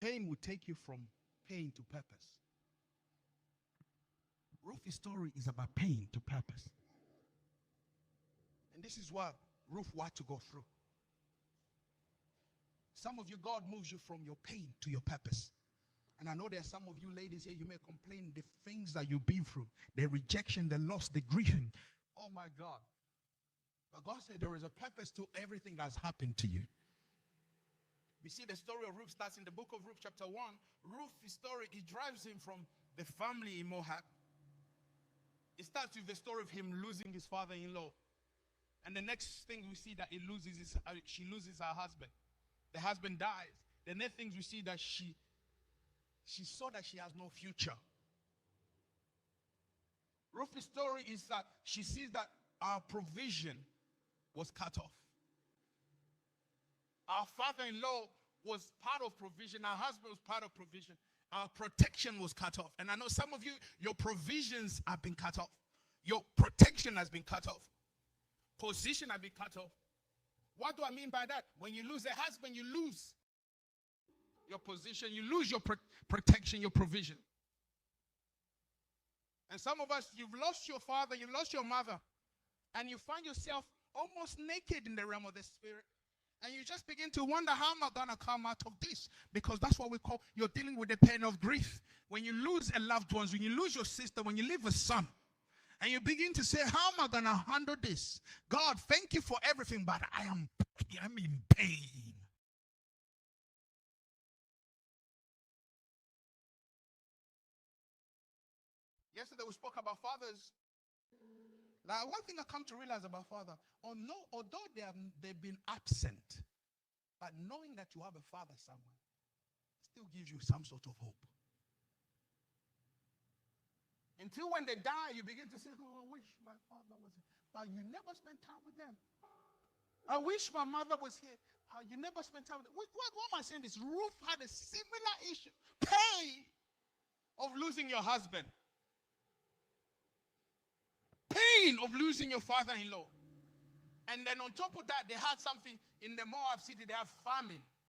Pain will take you from pain to purpose. Ruth's story is about pain to purpose. And this is what Ruth had to go through. Some of you, God moves you from your pain to your purpose. And I know there are some of you ladies here, you may complain the things that you've been through, the rejection, the loss, the grieving. Oh my God. But God said there is a purpose to everything that's happened to you. We see the story of Ruth starts in the book of Ruth chapter 1. Ruth's story, it drives him from the family in Moab. It starts with the story of him losing his father-in-law. And the next thing we see that she loses her husband. The husband dies. The next thing we see that she saw that she has no future. Ruth's story is that she sees that our provision was cut off. Our father-in-law was part of provision. Our husband was part of provision. Our protection was cut off. And I know some of you, your provisions have been cut off. Your protection has been cut off. Position has been cut off. What do I mean by that? When you lose a husband, you lose your position. You lose your protection, your provision. And some of us, you've lost your father, you've lost your mother. And you find yourself almost naked in the realm of the spirit. And you just begin to wonder, how am I going to come out of this? Because that's what we call, you're dealing with the pain of grief. When you lose a loved one, when you lose your sister, when you lose a son, and you begin to say, how am I going to handle this? God, thank you for everything, but I'm in pain. Yesterday we spoke about fathers. Now, one thing I come to realize about father, although they've been absent, but knowing that you have a father somewhere still gives you some sort of hope. Until when they die, you begin to say, oh, I wish my father was here. But you never spend time with them. I wish my mother was here. You never spend time with them. What am I saying? This Ruth had a similar issue. Pain of losing your husband. Pain of losing your father-in-law. And then on top of that, they had something in the Moab city, they have famine.